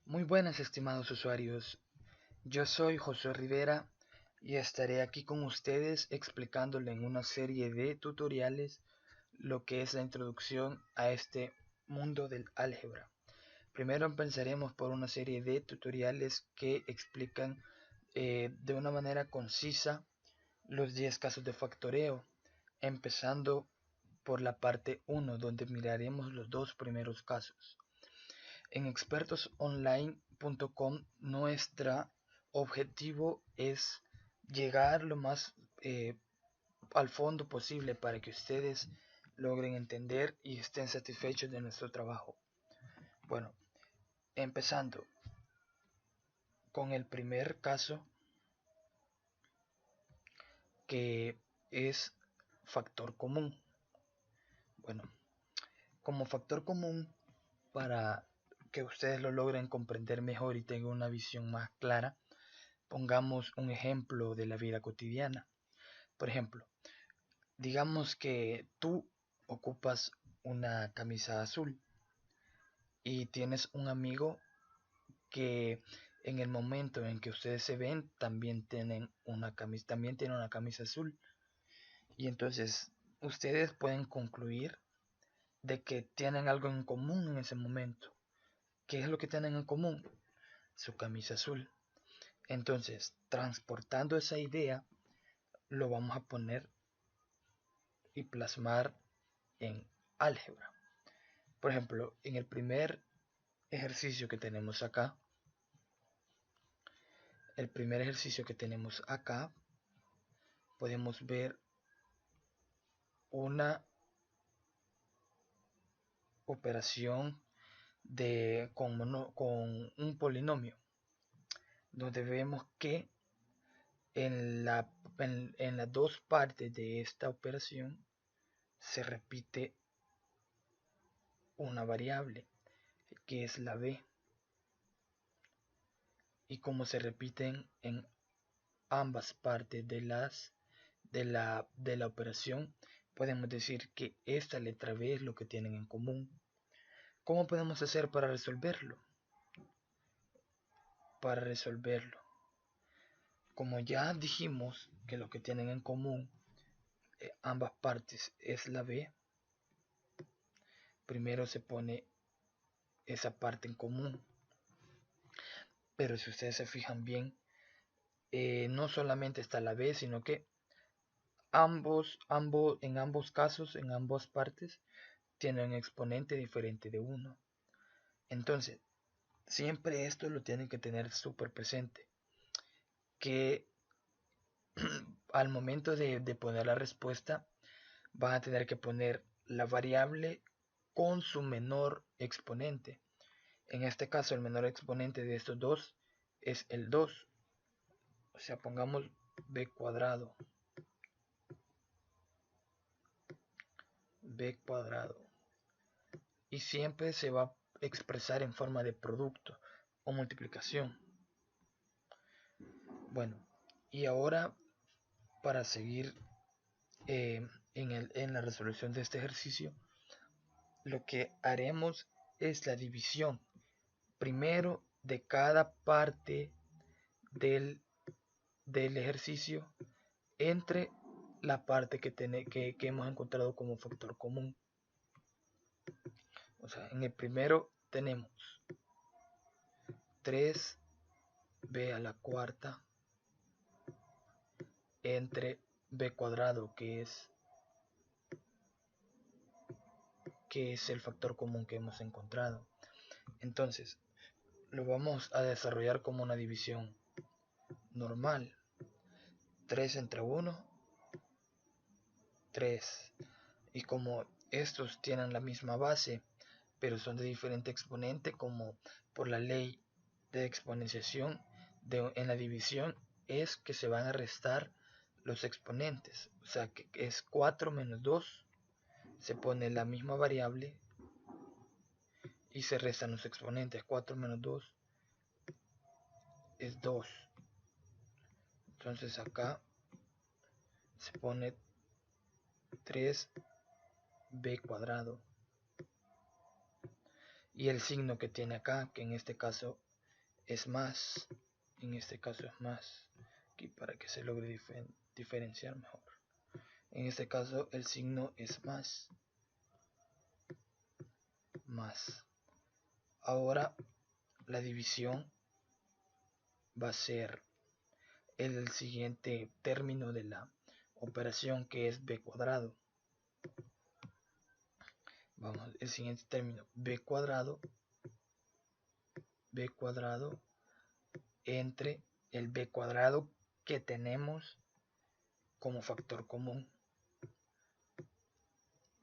Muy buenas, estimados usuarios. Yo soy José Rivera y estaré aquí con ustedes explicándole en una serie de tutoriales lo que es la introducción a este mundo del álgebra. Primero empezaremos por una serie de tutoriales que explican de una manera concisa los 10 casos de factoreo, empezando por la parte 1, donde miraremos los dos primeros casos. En expertosonline.com nuestro objetivo es llegar lo más al fondo posible para que ustedes logren entender y estén satisfechos de nuestro trabajo. Bueno, empezando con el primer caso, que es factor común. Bueno, como factor común, para que ustedes lo logren comprender mejor y tengan una visión más clara, pongamos un ejemplo de la vida cotidiana. Por ejemplo, digamos que tú ocupas una camisa azul y tienes un amigo que en el momento en que ustedes se ven también tiene una camisa azul, y entonces ustedes pueden concluir de que tienen algo en común en ese momento. ¿Qué es lo que tienen en común? Su camisa azul. Entonces, transportando esa idea, lo vamos a poner y plasmar en álgebra. Por ejemplo, en el primer ejercicio que tenemos acá, podemos ver una operación con un polinomio, donde vemos que en las dos partes de esta operación se repite una variable, que es la b, y como se repiten en ambas partes de la operación, podemos decir que esta letra b es lo que tienen en común. ¿Cómo podemos hacer para resolverlo? Como ya dijimos que lo que tienen en común ambas partes es la b, primero se pone esa parte en común. Pero si ustedes se fijan bien, no solamente está la b, sino que en ambos casos, en ambas partes, tienen un exponente diferente de 1. Entonces, siempre esto lo tienen que tener súper presente, que al momento de poner la respuesta, van a tener que poner la variable con su menor exponente. En este caso, el menor exponente de estos dos es el 2. O sea, pongamos b cuadrado. Y siempre se va a expresar en forma de producto o multiplicación. Bueno, y ahora, para seguir en la resolución de este ejercicio, lo que haremos es la división primero de cada parte del ejercicio entre la parte que hemos encontrado como factor común. O sea, en el primero tenemos 3b a la cuarta entre b cuadrado, que es el factor común que hemos encontrado. Entonces, lo vamos a desarrollar como una división normal. 3 entre 1, 3. Y como estos tienen la misma base, pero son de diferente exponente, como por la ley de exponenciación en la división, es que se van a restar los exponentes. O sea, que es 4 menos 2, se pone la misma variable y se restan los exponentes. 4 menos 2 es 2. Entonces acá se pone 3b cuadrado. Y el signo que tiene acá, que en este caso es más, en este caso es más, aquí para que se logre diferenciar mejor. En este caso el signo es más. Ahora la división va a ser el siguiente término de la operación, que es b cuadrado. Vamos, el siguiente término, b cuadrado entre el b cuadrado que tenemos como factor común.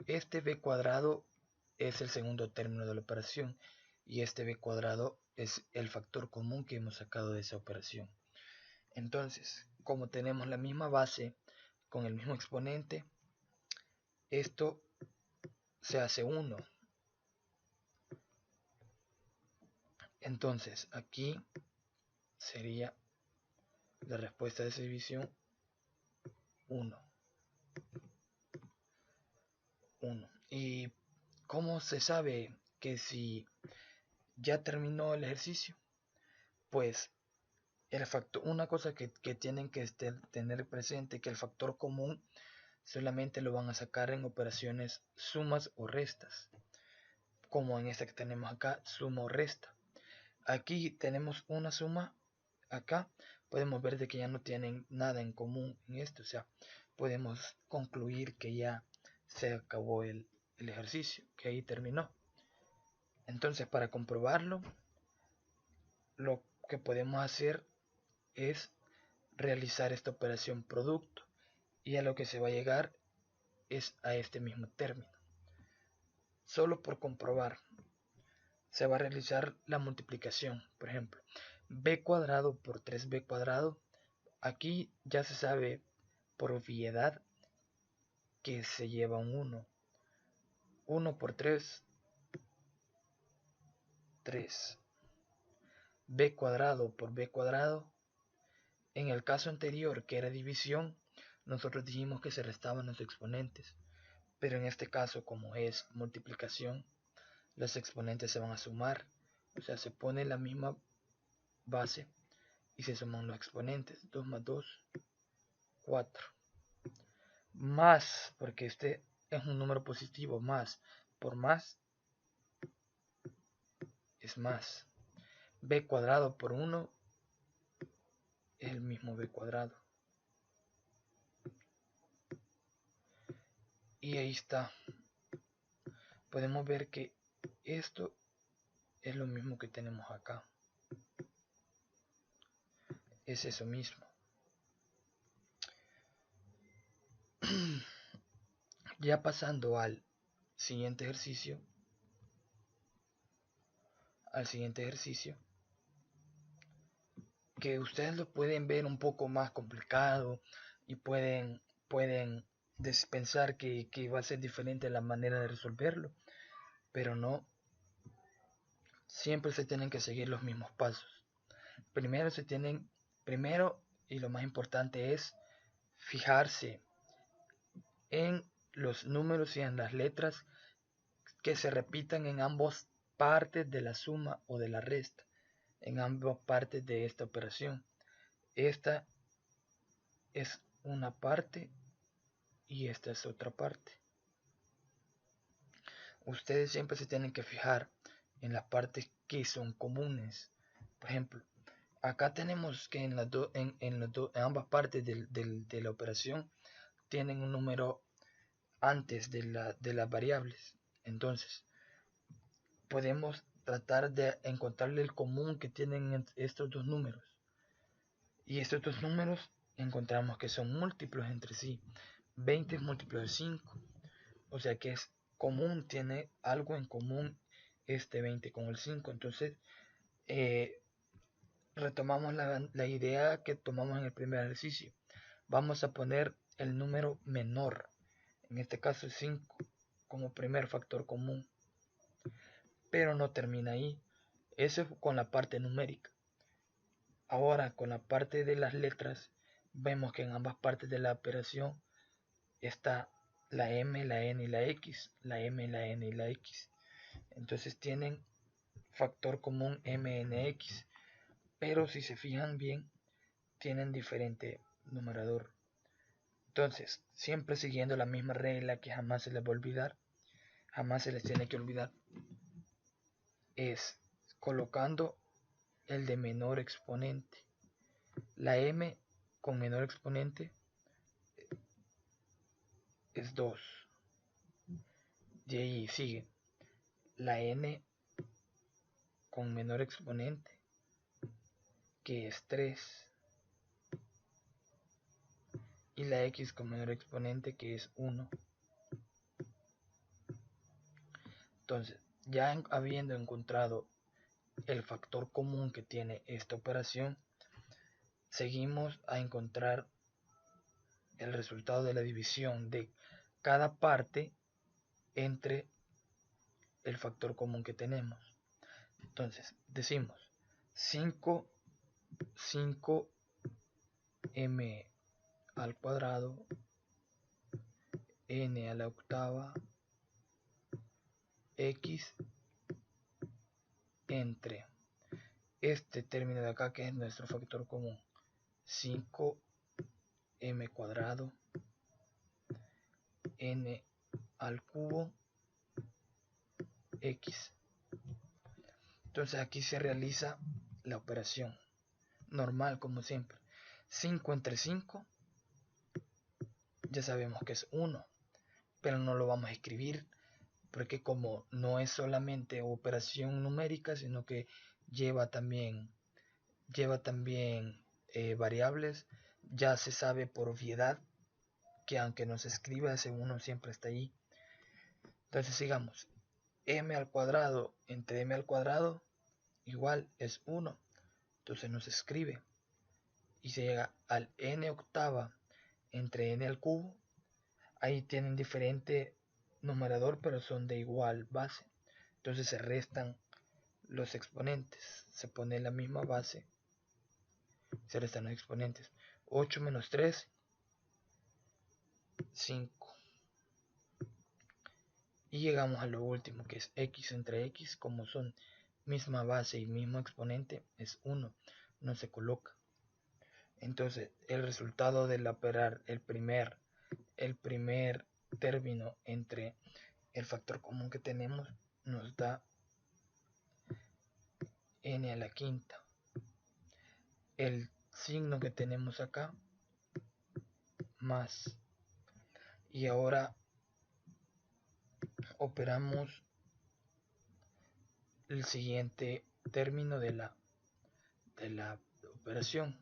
Este b cuadrado es el segundo término de la operación y este b cuadrado es el factor común que hemos sacado de esa operación. Entonces, como tenemos la misma base con el mismo exponente, esto se hace 1. Entonces, aquí sería la respuesta de esa división 1. ¿Y cómo se sabe que si ya terminó el ejercicio? Pues una cosa que tienen que tener presente, que el factor común solamente lo van a sacar en operaciones sumas o restas, como en esta que tenemos acá, suma o resta. Aquí tenemos una suma, acá podemos ver de que ya no tienen nada en común en esto, o sea, podemos concluir que ya se acabó el ejercicio, que ahí terminó. Entonces, para comprobarlo, lo que podemos hacer es realizar esta operación producto, y a lo que se va a llegar es a este mismo término. Solo por comprobar se va a realizar la multiplicación. Por ejemplo, b cuadrado por 3b cuadrado, aquí ya se sabe por obviedad que se lleva un 1. 1 por 3, 3. B cuadrado por b cuadrado. En el caso anterior, que era división, nosotros dijimos que se restaban los exponentes. Pero en este caso, como es multiplicación, los exponentes se van a sumar. O sea, se pone la misma base y se suman los exponentes. 2 más 2, 4. Más, porque este es un número positivo, más por más es más. B cuadrado por 1 es el mismo b cuadrado. Y ahí está. Podemos ver que esto es lo mismo que tenemos acá. Es eso mismo. Ya pasando al siguiente ejercicio. Que ustedes lo pueden ver un poco más complicado y pueden pensar que va a ser diferente la manera de resolverlo, pero no, siempre se tienen que seguir los mismos pasos. Primero y lo más importante es fijarse en los números y en las letras que se repitan en ambas partes de la suma o de la resta, en ambas partes de esta operación. Esta es una parte y esta es otra parte. Ustedes siempre se tienen que fijar en las partes que son comunes. Por ejemplo, acá tenemos que en ambas partes de la operación tienen un número antes de las variables. Entonces, podemos tratar de encontrarle el común que tienen estos dos números. Y estos dos números encontramos que son múltiplos entre sí. 20 es múltiplo de 5. O sea que es común, tiene algo en común este 20 con el 5. Entonces, retomamos la idea que tomamos en el primer ejercicio. Vamos a poner el número menor, en este caso 5, como primer factor común. Pero no termina ahí. Eso es con la parte numérica. Ahora, con la parte de las letras, vemos que en ambas partes de la operación está la M, la N y la X. La M, la N y la X. Entonces tienen factor común MNX. pero si se fijan bien, tienen diferente numerador. Entonces, siempre siguiendo la misma regla que jamás se les va a olvidar, jamás se les tiene que olvidar, es colocando el de menor exponente. La m con menor exponente es 2. De ahí sigue la n con menor exponente, que es 3. Y la x con menor exponente, que es 1. Entonces, ya habiendo encontrado el factor común que tiene esta operación, seguimos a encontrar el resultado de la división de cada parte entre el factor común que tenemos. Entonces, decimos 5m al cuadrado n a la octava x entre este término de acá, que es nuestro factor común, 5m cuadrado n al cubo x. Entonces aquí se realiza la operación normal, como siempre. 5 entre 5 ya sabemos que es 1, pero no lo vamos a escribir porque como no es solamente operación numérica, sino que lleva también variables, ya se sabe por obviedad que aunque no se escriba, ese 1 siempre está ahí. Entonces sigamos, m al cuadrado entre m al cuadrado igual es 1, entonces no se escribe y se llega al n octava entre n al cubo. Ahí tienen diferente numerador, pero son de igual base, entonces se restan los exponentes, se pone la misma base, se restan los exponentes. 8 menos 3, 5. Y llegamos a lo último, que es x entre x. Como son misma base y mismo exponente, es 1, no se coloca. Entonces el resultado del operar el primer término entre el factor común que tenemos nos da n a la quinta. El signo que tenemos acá más, y ahora operamos el siguiente término de la operación,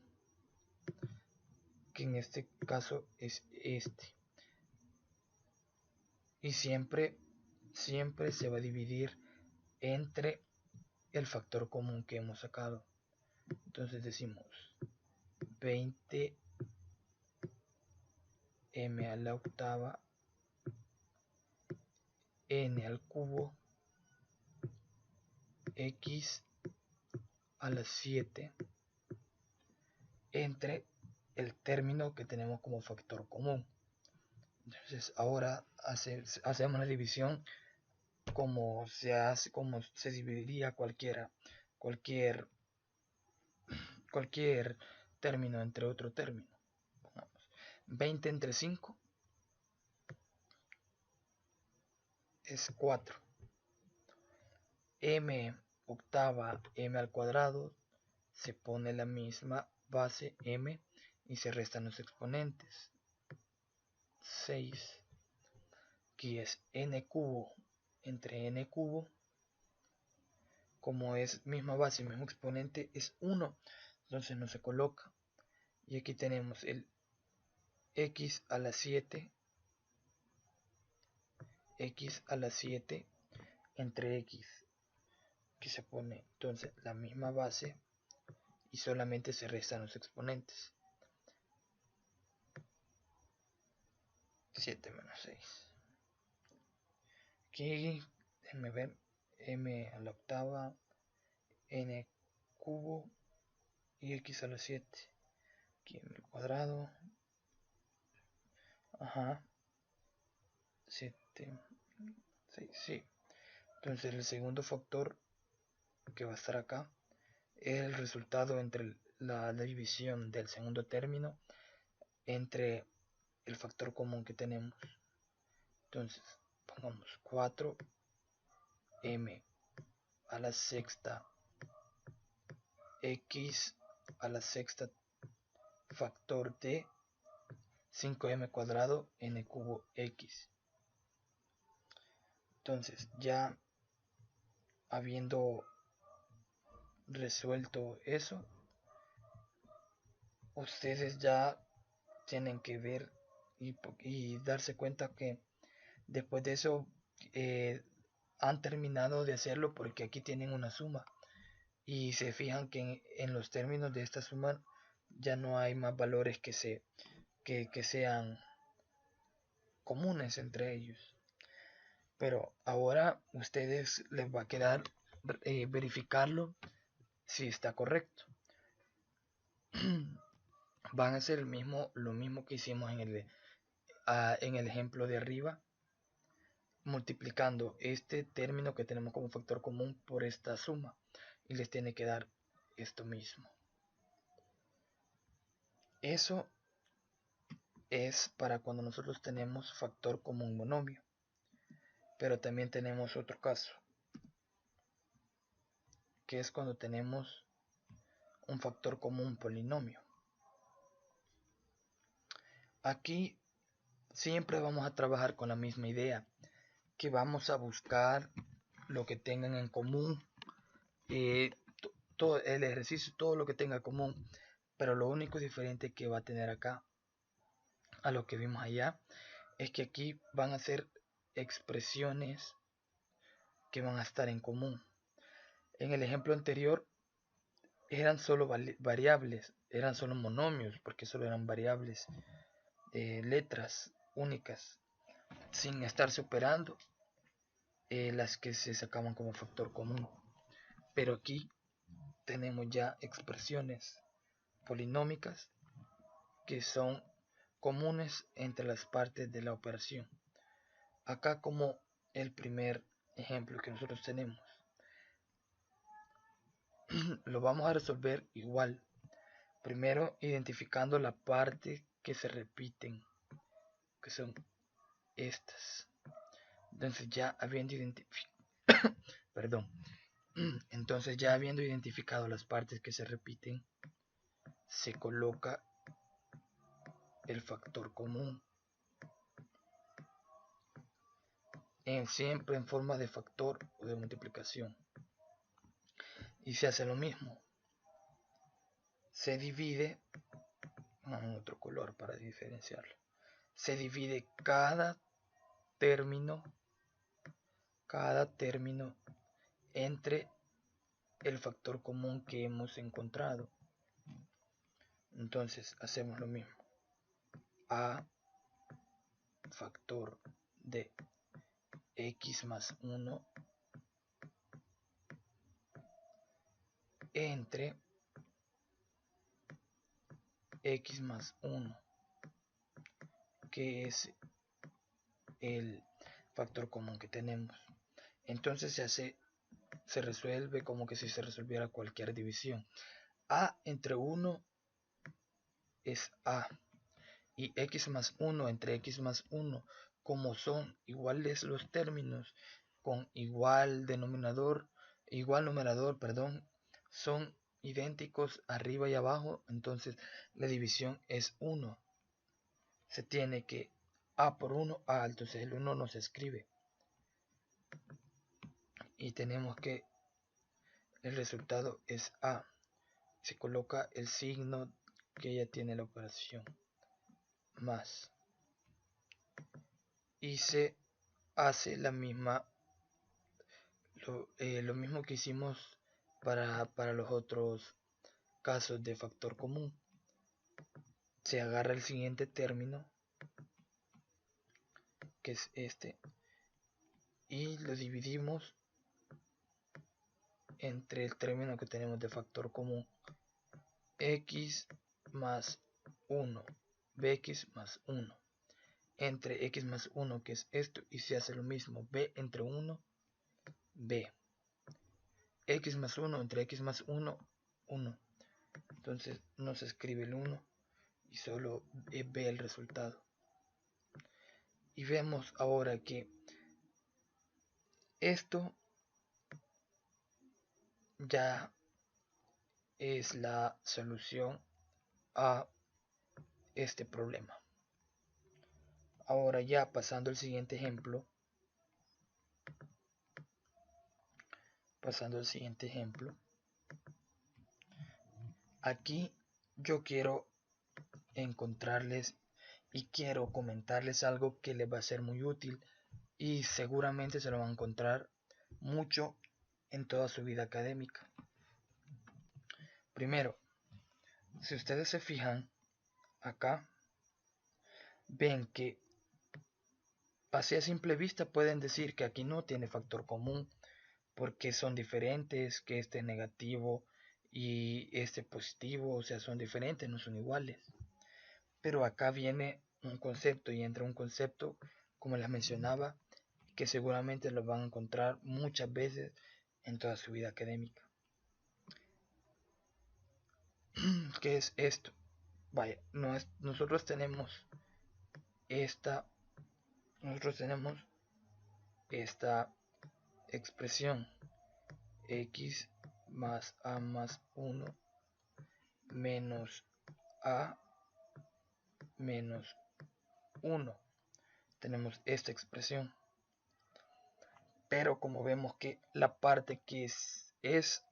que en este caso es este, y siempre se va a dividir entre el factor común que hemos sacado. Entonces decimos 20m a la octava n al cubo x a la 7 entre el término que tenemos como factor común. Entonces ahora hacemos la división como se dividiría cualquier término entre otro término. Pongamos 20 entre 5 es 4. M octava m al cuadrado, se pone la misma base m y se restan los exponentes. 6. Aquí es n cubo entre n cubo. Como es misma base y mismo exponente, es 1, entonces no se coloca. Y aquí tenemos el x a la 7 entre x, que se pone entonces la misma base y solamente se restan los exponentes. 7 menos 6. Aquí déjenme ver, m a la octava n cubo y x a la 7. Aquí en el cuadrado, 7, 6, sí. Entonces el segundo factor que va a estar acá el resultado entre la división del segundo término entre el factor común que tenemos. Entonces pongamos 4m a la sexta x a la sexta factor de 5m cuadrado n cubo x. Entonces, ya habiendo resuelto eso, ustedes ya tienen que ver y darse cuenta que después de eso han terminado de hacerlo, porque aquí tienen una suma y se fijan que en los términos de esta suma ya no hay más valores que sean comunes entre ellos. Pero ahora ustedes les va a quedar verificarlo si está correcto. Van a hacer lo mismo que hicimos en el ejemplo de arriba, multiplicando este término que tenemos como factor común por esta suma, y les tiene que dar esto mismo. Eso es para cuando nosotros tenemos factor común monomio, pero también tenemos otro caso, que es cuando tenemos un factor común polinomio. Aquí siempre vamos a trabajar con la misma idea, que vamos a buscar lo que tengan en común, todo el ejercicio, todo lo que tenga en común, pero lo único diferente que va a tener acá a lo que vimos allá es que aquí van a ser expresiones que van a estar en común. En el ejemplo anterior eran solo variables, eran solo monomios, porque solo eran variables, letras únicas, sin estar superando las que se sacaban como factor común. Pero aquí tenemos ya expresiones polinómicas que son comunes entre las partes de la operación. Acá, como el primer ejemplo que nosotros tenemos, lo vamos a resolver igual. Primero identificando la parte que se repiten, que son estas. Entonces ya habiendo entonces ya habiendo identificado las partes que se repiten, se coloca el factor común siempre en forma de factor o de multiplicación, y se hace lo mismo. Se divide en otro color para diferenciarlo. Se divide cada término entre el factor común que hemos encontrado. Entonces hacemos lo mismo. A factor de x más 1 entre x más 1, que es el factor común que tenemos. Entonces se resuelve como que si se resolviera cualquier división. A entre 1 es A, y x más 1 entre x más 1, como son iguales los términos con igual numerador, son idénticos arriba y abajo, entonces la división es 1. Se tiene que A por 1, A, entonces el 1 no se escribe. Y tenemos que el resultado es A. Se coloca el signo que ya tiene la operación, más. Y se hace lo mismo que hicimos para los otros casos de factor común. Se agarra el siguiente término, que es este, y lo dividimos entre el término que tenemos de factor común, x más 1, bx más 1, entre x más 1, que es esto, y se hace lo mismo, b entre 1, b, x más 1 entre x más 1, 1. Entonces no se escribe el 1 y solo ve el resultado. Y vemos ahora que esto ya es la solución a este problema. Ahora ya pasando al siguiente ejemplo. Aquí yo quiero encontrarles y quiero comentarles algo que les va a ser muy útil y seguramente se lo van a encontrar mucho en toda su vida académica. Primero, si ustedes se fijan acá, ven que así a simple vista pueden decir que aquí no tiene factor común porque son diferentes, que este es negativo y este positivo, o sea, son diferentes, no son iguales. Pero acá viene un concepto y entra un concepto, como les mencionaba, que seguramente lo van a encontrar muchas veces en toda su vida académica. ¿Qué es esto? Vaya, nosotros tenemos esta expresión x más a más 1 menos a menos 1. Tenemos esta expresión. Pero como vemos que la parte que es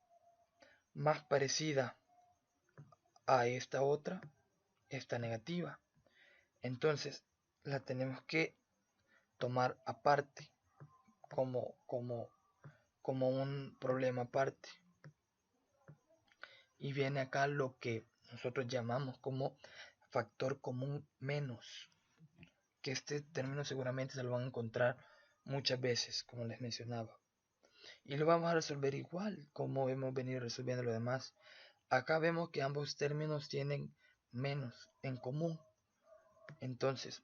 más parecida a esta otra está negativa, entonces la tenemos que tomar aparte como un problema aparte. Y viene acá lo que nosotros llamamos como factor común menos, que este término seguramente se lo van a encontrar muchas veces, como les mencionaba. Y lo vamos a resolver igual como hemos venido resolviendo lo demás. Acá vemos que ambos términos tienen menos en común. Entonces,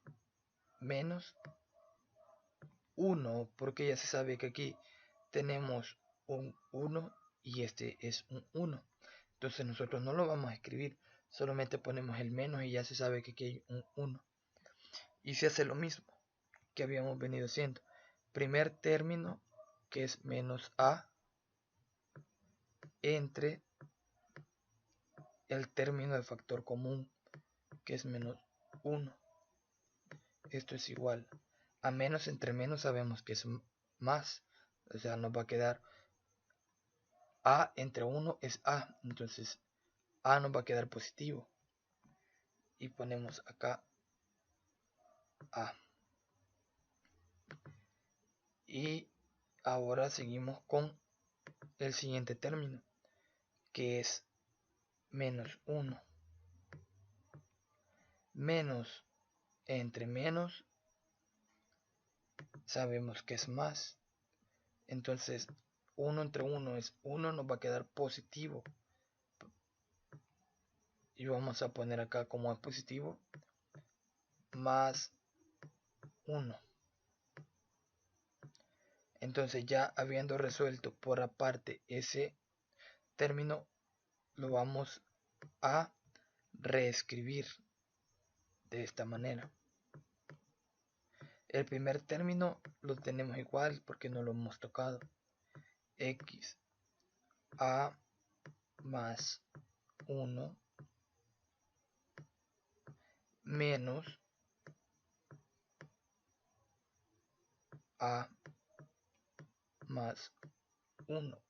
menos 1, porque ya se sabe que aquí tenemos un 1 y este es un 1. Entonces nosotros no lo vamos a escribir, solamente ponemos el menos y ya se sabe que aquí hay un 1. Y se hace lo mismo que habíamos venido haciendo. Primer término, que es menos a, entre el término de factor común, que es menos 1. Esto es igual a menos entre menos sabemos que es más, o sea, nos va a quedar a entre 1 es a, entonces a nos va a quedar positivo y ponemos acá a. Y ahora seguimos con el siguiente término, que es menos 1. Menos entre menos sabemos que es más, entonces 1 entre 1 es 1, nos va a quedar positivo y vamos a poner acá como es positivo más 1. Entonces ya habiendo resuelto por aparte ese término, lo vamos a reescribir de esta manera. El primer término lo tenemos igual porque no lo hemos tocado. X a más 1 menos a más 1.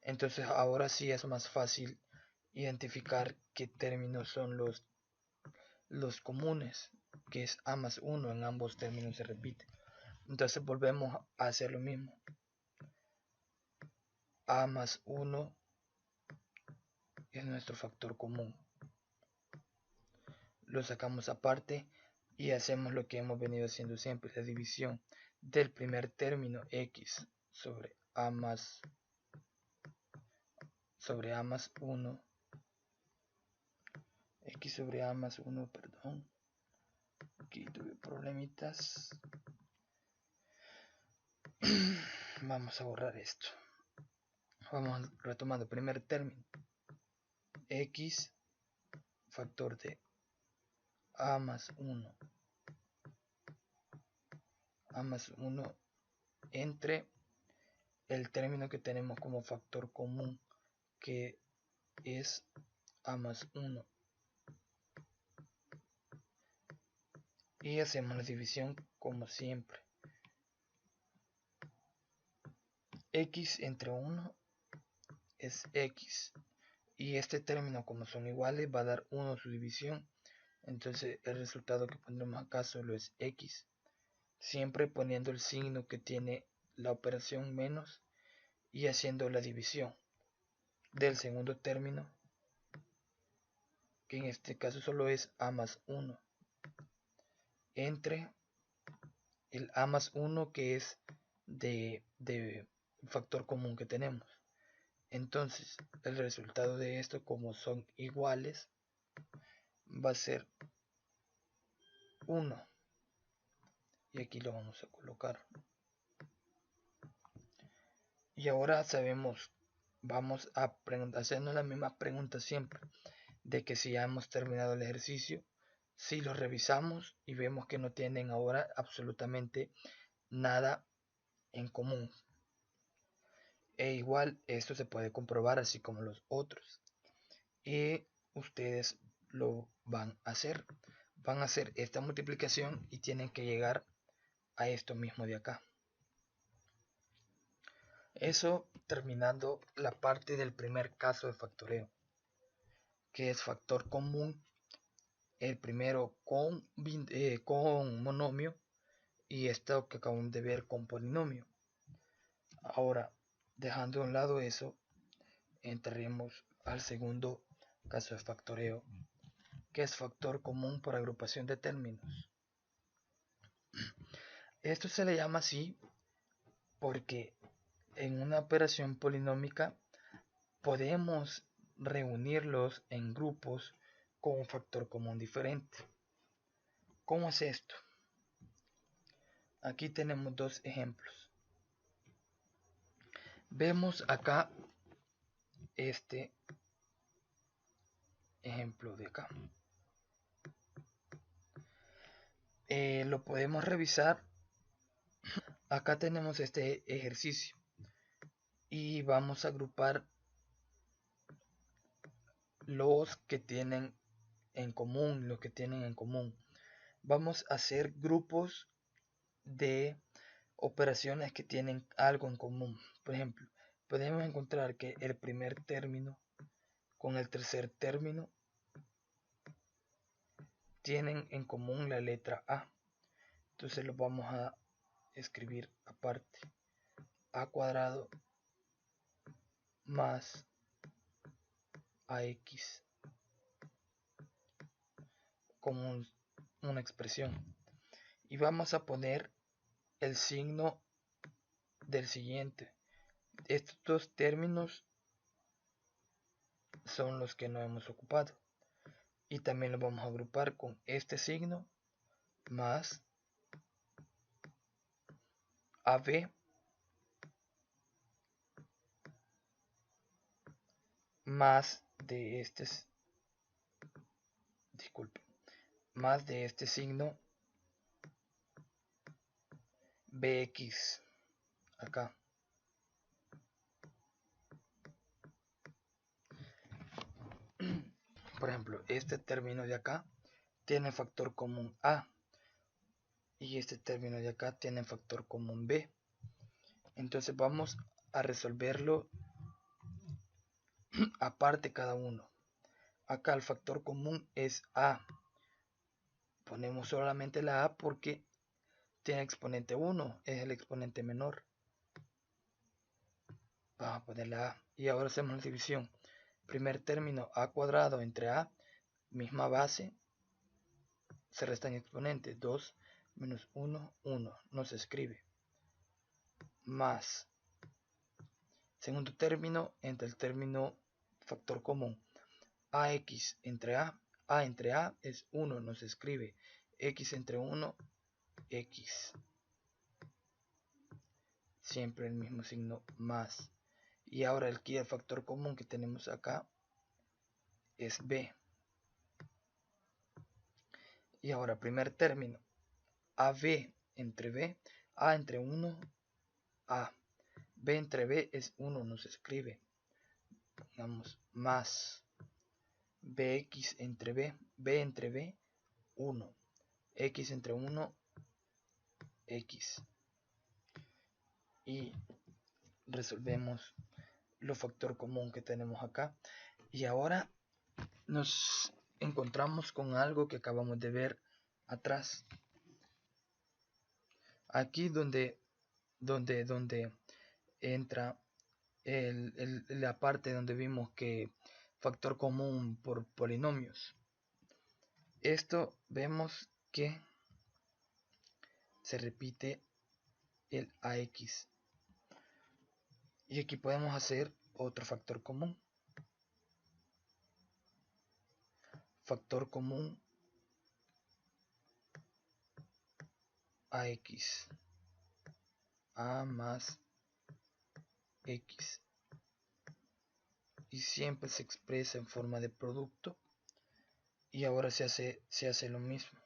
Entonces ahora sí es más fácil identificar qué términos son los comunes, que es a más 1, en ambos términos se repite. Entonces volvemos a hacer lo mismo. A más 1 es nuestro factor común. Lo sacamos aparte y hacemos lo que hemos venido haciendo siempre, la división del primer término x sobre a más 1, x sobre a más 1, perdón, aquí tuve problemitas. Vamos a borrar esto. Vamos retomando. Primer término. X factor de a más 1 entre el término que tenemos como factor común, que es a más 1, y hacemos la división como siempre. X entre 1 es X, y este término, como son iguales, va a dar 1 su división. Entonces el resultado que pondremos acá solo es X, siempre poniendo el signo que tiene la operación menos y haciendo la división del segundo término, que en este caso solo es a más 1, entre el a más 1 que es de factor común que tenemos. Entonces el resultado de esto, como son iguales, va a ser 1, y aquí lo vamos a colocar. Y ahora sabemos, vamos a hacernos la misma pregunta siempre, de que si ya hemos terminado el ejercicio, si lo revisamos y vemos que no tienen ahora absolutamente nada en común. E igual esto se puede comprobar así como los otros. Y ustedes lo van a hacer. Van a hacer esta multiplicación y tienen que llegar a esto mismo de acá. Eso terminando la parte del primer caso de factoreo, que es factor común, el primero con monomio y esto que acabamos de ver con polinomio. Ahora, dejando a un lado eso, entraremos al segundo caso de factoreo, que es factor común por agrupación de términos. Esto se le llama así porque en una operación polinómica podemos reunirlos en grupos con un factor común diferente. ¿Cómo es esto? Aquí tenemos dos ejemplos. Vemos acá este ejemplo de acá. Lo podemos revisar. Acá tenemos este ejercicio y vamos a agrupar los que tienen en común, Vamos a hacer grupos de operaciones que tienen algo en común. Por ejemplo, podemos encontrar que el primer término con el tercer término tienen en común la letra A. Entonces lo vamos a escribir aparte. A cuadrado más AX como una expresión. Y vamos a poner el signo del siguiente. Estos dos términos son los que no hemos ocupado. Y también lo vamos a agrupar con este signo más AB más de este, más de este signo BX acá. Por ejemplo, este término de acá tiene factor común A y este término de acá tiene factor común B. Entonces vamos a resolverlo aparte cada uno. Acá el factor común es A. Ponemos solamente la A porque tiene exponente 1, es el exponente menor. Vamos a poner la A y ahora hacemos la división. Primer término A cuadrado entre A, misma base, se restan exponentes, 2 menos 1, 1, no se escribe, más segundo término entre el término factor común, AX entre A entre A es 1, no se escribe, X entre 1, X, siempre el mismo signo más, Y ahora el factor común que tenemos acá es b. Y ahora primer término, AB entre B, A entre 1, A. B entre B es 1, no se escribe. Pongamos más BX entre B entre B, 1. X entre 1, X. Y resolvemos los factor común que tenemos acá. Y ahora nos encontramos con algo que acabamos de ver atrás. Aquí donde entra la parte donde vimos que factor común por polinomios. Esto vemos que se repite el AX. Y aquí podemos hacer otro factor común. Factor común AX. A más X. Y siempre se expresa en forma de producto. Y ahora se hace lo mismo.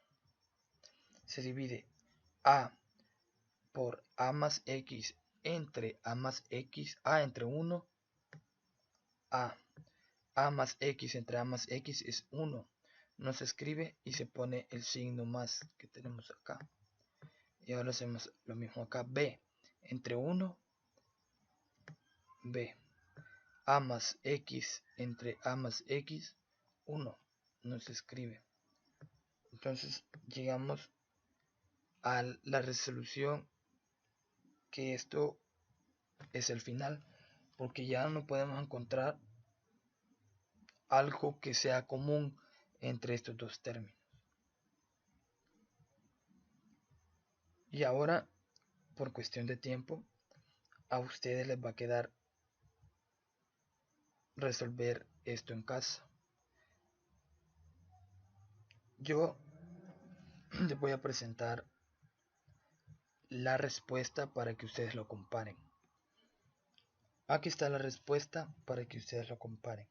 Se divide A por A más X entre A más X, A entre 1, A más X entre A más X es 1. No se escribe y se pone el signo más que tenemos acá. Y ahora hacemos lo mismo acá. B entre 1, B. A más X entre A más X, 1. No se escribe. Entonces llegamos a la resolución que esto es el final, porque ya no podemos encontrar algo que sea común entre estos dos términos. Y ahora, por cuestión de tiempo, a ustedes les va a quedar resolver esto en casa. Yo les voy a presentar la respuesta para que ustedes lo comparen. Aquí está la respuesta para que ustedes lo comparen.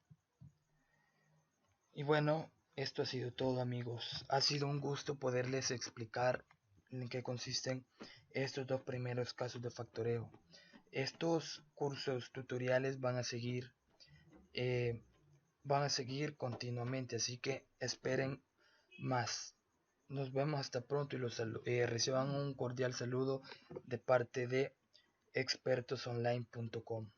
Y bueno, esto ha sido todo, amigos. Ha sido un gusto poderles explicar en qué consisten estos dos primeros casos de factoreo. Estos cursos tutoriales van a seguir continuamente, así que esperen más. Nos vemos hasta pronto y reciban un cordial saludo de parte de expertosonline.com.